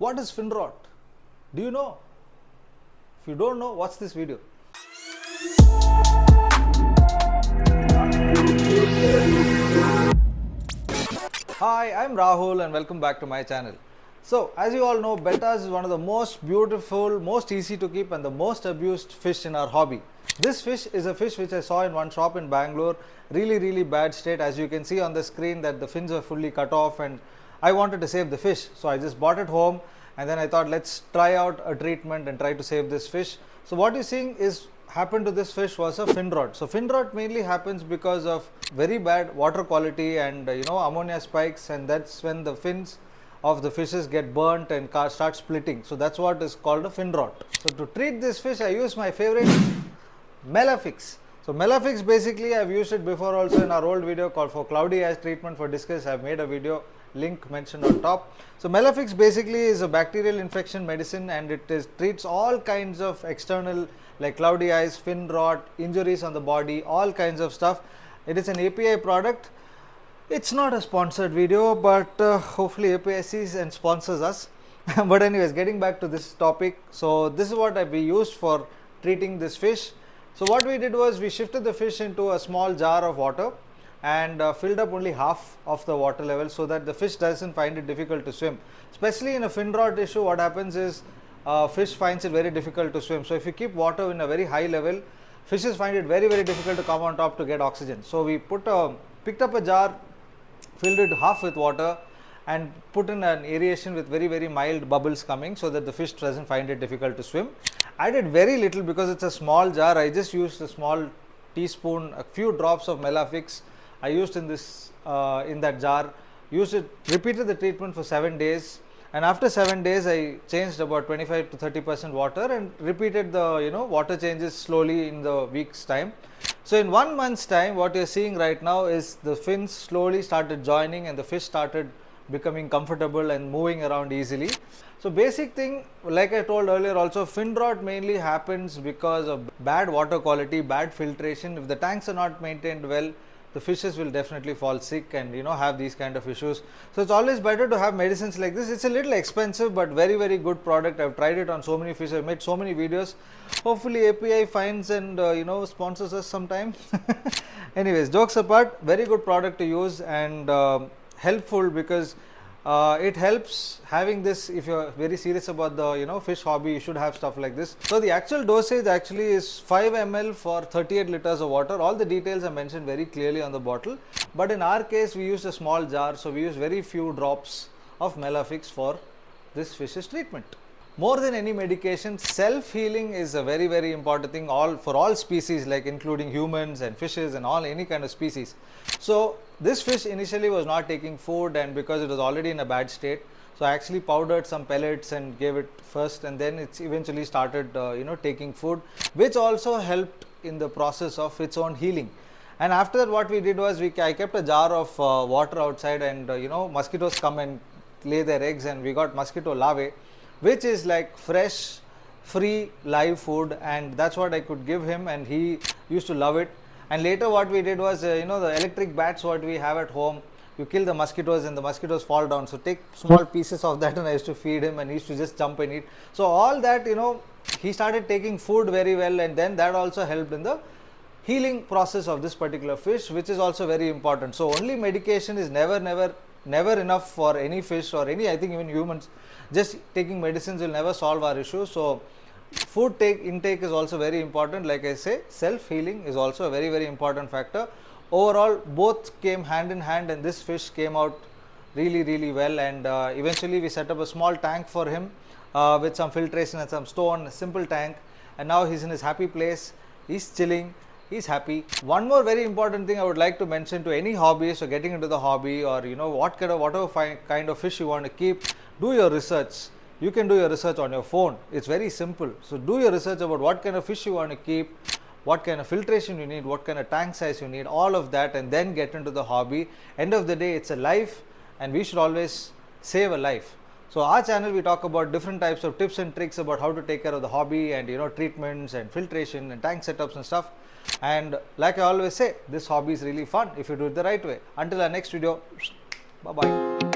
What is fin rot? Do you know? If you don't know, watch this video. Hi, I'm Rahul and welcome back to my channel. So, as you all know, bettas is one of the most beautiful, most easy to keep and the most abused fish in our hobby. This fish is a fish which I saw in one shop in Bangalore, really bad state. As you can see on the screen that the fins are fully cut off, and I wanted to save the fish. So I just bought it home and then I thought, let's try out a treatment and try to save this fish. So what you're seeing is happened to this fish was a fin rot. So fin rot mainly happens because of very bad water quality and ammonia spikes, and that's when the fins of the fishes get burnt and start splitting. So that's what is called a fin rot. So to treat this fish, I use my favorite Melafix. So Melafix, basically I've used it before also in our old video called for cloudy eyes treatment for discus. I've made a video, link mentioned on top. So Melafix basically is a bacterial infection medicine, and it treats all kinds of external like cloudy eyes, fin rot, injuries on the body, all kinds of stuff. It is an API product. It's not a sponsored video, but hopefully API sees and sponsors us. But anyways, getting back to this topic, so this is what we used for treating this fish. So what we did was we shifted the fish into a small jar of water and filled up only half of the water level so that the fish doesn't find it difficult to swim. Especially in a fin rot issue, what happens is fish finds it very difficult to swim. So if you keep water in a very high level, fishes find it very difficult to come on top to get oxygen. So we picked up a jar, filled it half with water and put in an aeration with very mild bubbles coming so that the fish doesn't find it difficult to swim. I did very little because it's a small jar. I just used a small teaspoon, a few drops of Melafix I used in that jar. Used it, repeated the treatment for 7 days, and after 7 days I changed about 25 to 30% water and repeated the water changes slowly in the week's time. So in 1 month's time, what you're seeing right now is the fins slowly started joining and the fish started becoming comfortable and moving around easily. So basic thing, like I told earlier also, fin rot mainly happens because of bad water quality, bad filtration. If the tanks are not maintained well, the fishes will definitely fall sick and have these kind of issues. So it's always better to have medicines like this. It's a little expensive but very good product. I've tried it on so many fish. I've made so many videos. Hopefully API finds and sponsors us sometime. Anyways, jokes apart, very good product to use and helpful because it helps having this. If you're very serious about the fish hobby, you should have stuff like this. So the actual dosage actually is 5 ml for 38 liters of water. All the details are mentioned very clearly on the bottle, but in our case we used a small jar, so we used very few drops of Melafix for this fish's treatment. More than any medication, self-healing is a very important thing for all species, like including humans and fishes and any kind of species. So this fish initially was not taking food, and because it was already in a bad state, so I actually powdered some pellets and gave it first, and then it's eventually started taking food, which also helped in the process of its own healing. And after that, what we did was I kept a jar of water outside, and mosquitoes come and lay their eggs, and we got mosquito larvae, which is like fresh, free, live food, and that's what I could give him, and he used to love it. And later what we did was, the electric bats what we have at home, you kill the mosquitoes and the mosquitoes fall down. So take small pieces of that and I used to feed him, and he used to just jump and eat. So all that, he started taking food very well, and then that also helped in the healing process of this particular fish, which is also very important. So only medication is never enough for any fish or I think even humans. Just taking medicines will never solve our issues. So food intake is also very important. Like I say, self-healing is also a very important factor. Overall, both came hand in hand, and this fish came out really well. And eventually we set up a small tank for him with some filtration and some stone, a simple tank, and now he's in his happy place. He's chilling, he's happy. One more very important thing I would like to mention to any hobbyist or getting into the hobby, or whatever kind of fish you want to keep, do your research. You can do your research on your phone. It's very simple. So do your research about what kind of fish you want to keep, what kind of filtration you need, what kind of tank size you need, all of that, and then get into the hobby. End of the day, it's a life, and we should always save a life. So our channel, we talk about different types of tips and tricks about how to take care of the hobby, and treatments and filtration and tank setups and stuff. And like I always say, this hobby is really fun if you do it the right way. Until our next video, bye bye.